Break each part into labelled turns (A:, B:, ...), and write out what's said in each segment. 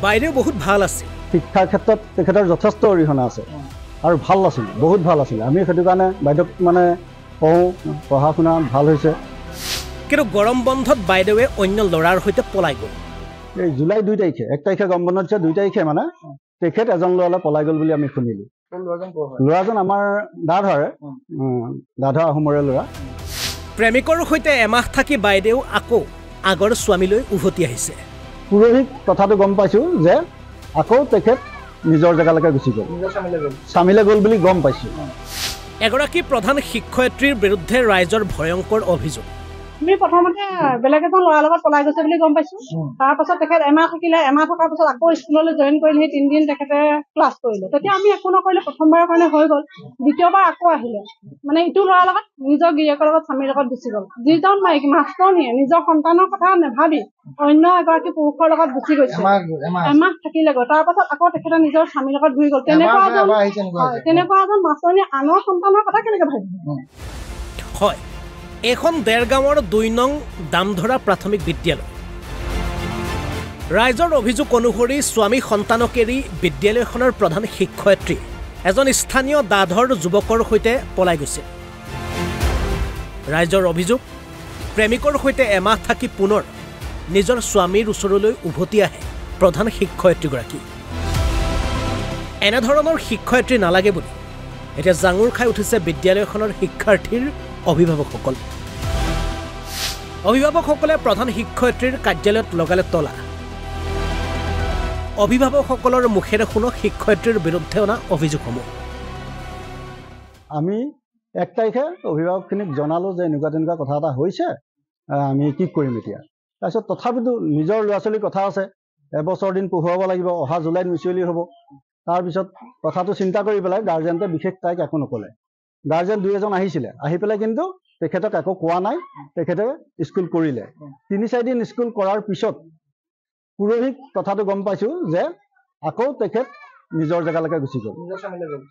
A: বাইদেউ বহুত ভাল আছিল
B: শিক্ষাৰ ক্ষেত্ৰত তেখেতৰ যথেষ্ট অৰিহণা আছে আৰু ভাল আছিল বহুত ভাল আছিল আমি সেইটো কাৰণে বাইদেউক মানে কওঁ পঢ়া শুনা ভাল হৈছে
A: কিন্তু গৰম বন্ধত বাইদেৱে অন্য ল'ৰাৰ সৈতে পলাই গ'ল
B: এই জুলাই 2 তাৰিখে 1 তাৰিখে গৰম বন্ধ দিছে 2 তাৰিখে মানে তেখেত এজন ল'ৰালৈ পলাই গ'ল বুলি আমি শুনিলোঁ ল'ৰাজন আমাৰ দাধৰ আহোমৰে ল'ৰা
A: প্ৰেমিকৰ সৈতে এমাহ থাকি বাইদেউ আকৌ আগৰ স্বামীলৈ উভতি আহিছে
B: পুৰোহিত কথাটো গম পাইছোঁ যে আকৌ তেখেত নিজৰ জেগালৈকে গুচি গ'ল স্বামীলৈ গ'ল বুলি গম পাইছোঁ
A: এগৰাকী প্ৰধান শিক্ষয়িত্ৰীৰ বিৰুদ্ধে ৰাইজৰ ভয়ংকৰ অভিযোগ
C: আমি প্ৰথমতে বেলেগ এজন ল'ৰাৰ লগত পলাই গৈছে বুলি গম পাইছোঁ তাৰপাছত তেখেত এমাহ থাকিলে এমাহ থকাৰ পাছত আকৌ স্কুললৈ জইন কৰিলে 3 দিন তেখেতে ক্লাছ কৰিলে তেতিয়া আমি একো নকৰিলে প্ৰথমবাৰৰ কাৰণে হৈ গ'ল দ্বিতীয়বাৰ আকৌ আহিলে মানে ইটো ল'ৰাৰ লগত নিজৰ গিৰিয়েকৰ লগত স্বামীৰ লগত গুচি গ'ল যিজন মাষ্টৰনীয়ে নিজৰ সন্তানৰ কথা নাভাবি অন্য এগৰাকী পুৰুষৰ লগত গুচি গৈছে এমাহ থাকিলেগৈ তাৰপাছত আকৌ তেখেতে নিজৰ স্বামীৰ লগত ঘূৰি গ'ল তেনেকুৱা এজন মাষ্টৰনীয়ে আনৰ সন্তানৰ কথা কেনেকৈ ভাবিব
A: হয় এখন দেৰগাঁৱৰ 2 নং দামধৰা প্ৰাথমিক বিদ্যালয় ৰাইজৰ অভিযোগ অনুসৰি স্বামী সন্তানক এৰি বিদ্যালয়খনৰ প্ৰধান শিক্ষয়িত্ৰী এজন স্থানীয় দাধৰ যুৱকৰ সৈতে পলাই গৈছে ৰাইজৰ অভিযোগ প্ৰেমিকৰ সৈতে এমাহ থাকি পুনৰ নিজৰ স্বামীৰ ওচৰলৈ উভতি আহে প্ৰধান শিক্ষয়িত্ৰীগৰাকী এনেধৰণৰ শিক্ষয়িত্ৰী নালাগে বুলি এতিয়া জাঙুৰ খাই উঠিছে বিদ্যালয়খনৰ শিক্ষাৰ্থীৰ অভিভাৱকসকলে প্ৰধান শিক্ষয়িত্ৰীৰ কাৰ্যালয়ত লগালে তলা অভিভাৱকসকলৰ মুখেৰে শুনক শিক্ষয়িত্ৰীৰ বিৰুদ্ধে অনা অভিযোগসমূহ
B: আমি 1 তাৰিখে অভিভাৱকখিনিক জনালোঁ যে এনেকুৱা তেনেকুৱা কথা এটা হৈছে আমি কি কৰিম এতিয়া তাৰপিছত তথাপিতো নিজৰ ল'ৰা ছোৱালীৰ কথা আছে এবছৰ দিন পঢ়ুৱাব লাগিব অহা জুলাইত মিচুৱলি হ'ব তাৰপিছত কথাটো চিন্তা কৰি পেলাই গাৰ্জেণ্টে বিশেষ তাইক একো নক'লে গাৰ্জেন 2 আহিছিলে আহি পেলাই কিন্তু তেখেতক একো কোৱা নাই তেখেতে স্কুল কৰিলে 3-4 দিন স্কুল কৰাৰ পিছত পুৰোহিত কথাটো গম পাইছোঁ যে আকৌ তেখেত নিজৰ জেগালৈকে গুচি গ'ল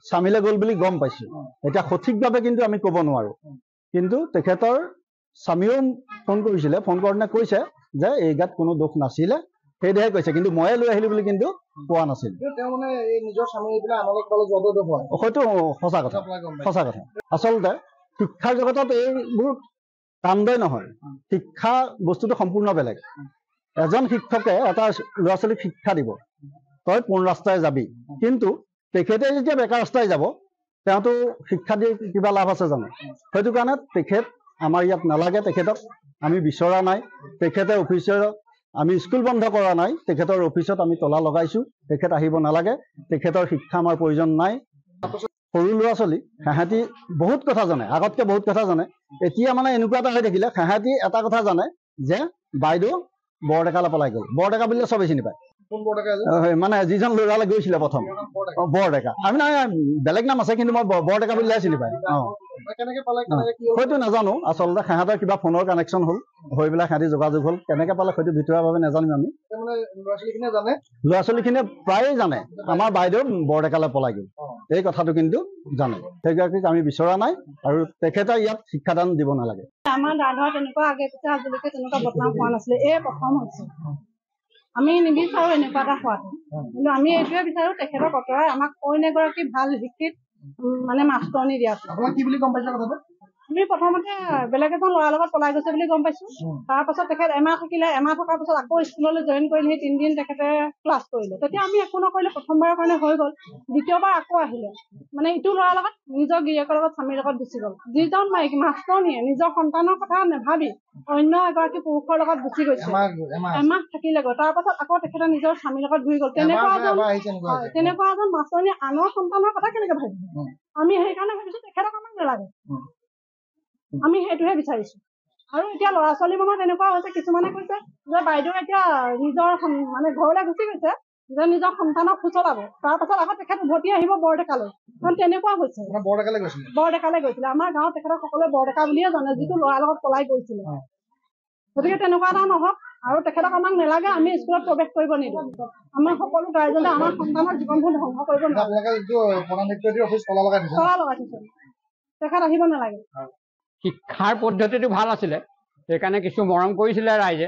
B: স্বামীলৈ গ'ল বুলি গম পাইছোঁ এতিয়া সঠিকভাৱে কিন্তু আমি ক'ব নোৱাৰোঁ কিন্তু তেখেতৰ স্বামীয়েও ফোন কৰিছিলে ফোন কৰোঁতে কৈছে যে এই গাত কোনো দোষ নাছিলে সেইদেহে কৈছে কিন্তু ময়ে লৈ আহিলোঁ বুলি কিন্তু কোৱা নাছিল হয়তো সঁচা কথা আচলতে শিক্ষাৰ জগতত এইবোৰ কাণ্ডই নহয় শিক্ষা বস্তুটো সম্পূৰ্ণ বেলেগ এজন শিক্ষকে এটা ল'ৰা ছোৱালীক শিক্ষা দিব তই কোন ৰাস্তাই যাবি কিন্তু তেখেতে যেতিয়া বেকাৰ ৰাস্তাই যাব তেওঁতো শিক্ষা দি কিবা লাভ আছে জানো সেইটো কাৰণে তেখেত আমাৰ ইয়াত নালাগে তেখেতক আমি বিচৰা নাই তেখেতে অফিচৰ আমি স্কুল বন্ধ কৰা নাই তেখেতৰ অফিচত আমি তলা লগাইছোঁ তেখেত আহিব নালাগে তেখেতৰ শিক্ষা আমাৰ প্ৰয়োজন নাই সৰু ল'ৰা ছোৱালী সিহঁতি বহুত কথা জানে আগতকৈ বহুত কথা জানে এতিয়া মানে এনেকুৱা এটা হৈ থাকিলে সিহঁতি এটা কথা জানে যে বাইদেউ বৰডেকালৈ পলাই গ'ল বৰডেকা বুলিলে চবেই চিনি পায় মানে যিজন ল'ৰালৈ গৈছিলে প্ৰথম বৰডেকা আমি নাই বেলেগ নাম আছে কিন্তু মই বৰডেকা বুলিলে চিনি পায় হয়তো নাজানো আচলতে সিহঁতৰ কিবা ফোনৰ কানেকশ্যন হ'ল হৈ পেলাই সিহঁতি যোগাযোগ হ'ল কেনেকৈ পালে হয়তো ভিতৰুৱাভাৱে নাজানিম আমি ল'ৰা ছোৱালীখিনিয়ে প্ৰায়ে জানে আমাৰ বাইদেউ বৰডেকালৈ পলাই গ'ল এই কথাটো কিন্তু জানে সেইগৰাকীক আমি বিচৰা নাই আৰু তেখেতে ইয়াত শিক্ষাদান দিব নালাগে
C: আমাৰ দাদাৰ তেনেকুৱা আগে পিছে আজিলৈকে তেনেকুৱা বদনাম হোৱা নাছিলে এই প্ৰথম হৈছে আমি নিবিচাৰোঁ এনেকুৱা এটা হোৱাটো কিন্তু আমি এইটোৱে বিচাৰোঁ তেখেতক অঁতৰাই আমাক অইন এগৰাকী ভাল শিক্ষিত মানে মাষ্টৰণী দিয়াটো কি বুলি গম পাইছে কথাটো আমি প্ৰথমতে বেলেগ এজন ল'ৰাৰ লগত পলাই গৈছে বুলি গম পাইছোঁ তাৰপাছত তেখেত এমাহ থাকিলে এমাহ থকাৰ পাছত আকৌ স্কুললৈ জইন কৰিলে 3 দিন তেখেতে ক্লাছ কৰিলে তেতিয়া আমি একো নকৰিলে প্ৰথমবাৰৰ কাৰণে হৈ গ'ল দ্বিতীয়বাৰ আকৌ আহিলে মানে ইটো ল'ৰাৰ লগত নিজৰ গিৰিয়েকৰ লগত স্বামীৰ লগত গুচি গ'ল যিজন মাষ্টৰনীয়ে নিজৰ সন্তানৰ কথা নাভাবি অন্য এগৰাকী পুৰুষৰ লগত গুচি গৈছে এমাহ থাকিলেগৈ তাৰপাছত আকৌ তেখেতে নিজৰ স্বামীৰ লগত ঘূৰি গ'ল তেনেকুৱা এজন মাষ্টৰনীয়ে আনৰ সন্তানৰ কথা কেনেকৈ ভাবিব আমি সেইকাৰণে ভাবিছোঁ তেখেতক আমাক নালাগে আমি সেইটোহে বিচাৰিছোঁ আৰু এতিয়া ল'ৰা ছোৱালী মনত এনেকুৱা হৈছে কিছুমানে কৈছে যে বাইদেউ এতিয়া নিজৰ মানে ঘৰলৈ গুচি গৈছে যে নিজৰ সন্তানক সুচলাব তাৰপাছত আকৌ তেখেত উভতি আহিব বৰডেকালৈ তেনেকুৱা হৈছে বৰডেকালৈ গৈছিলে আমাৰ গাঁৱত তেখেতক সকলোৱে বৰডেকা বুলিয়ে জানে যিটো ল'ৰাৰ লগত পলাই গৈছিলে গতিকে তেনেকুৱা এটা নহওক আৰু তেখেতক আমাক নালাগে আমি স্কুলত প্ৰৱেশ কৰিব নিদিওঁ আমাৰ সকলো গাৰ্জেনে আমাৰ সন্তানৰ জীৱনবোৰ ধ্বংস কৰিব নালাগে তেখেত আহিব নালাগে
D: শিক্ষাৰ পদ্ধতিটো ভাল আছিলে সেইকাৰণে কিছু মৰম কৰিছিলে ৰাইজে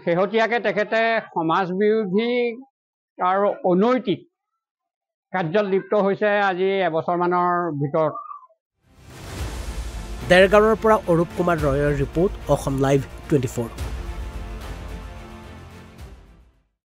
D: শেহতীয়াকৈ তেখেতে সমাজ বিৰোধী আৰু অনৈতিক কাৰ্যত লিপ্ত হৈছে আজি এবছৰমানৰ ভিতৰত।
A: দেৰগাঁৱৰ পৰা অৰূপ কুমাৰ ৰয়ৰ ৰিপৰ্ট, অসম লাইভ 24।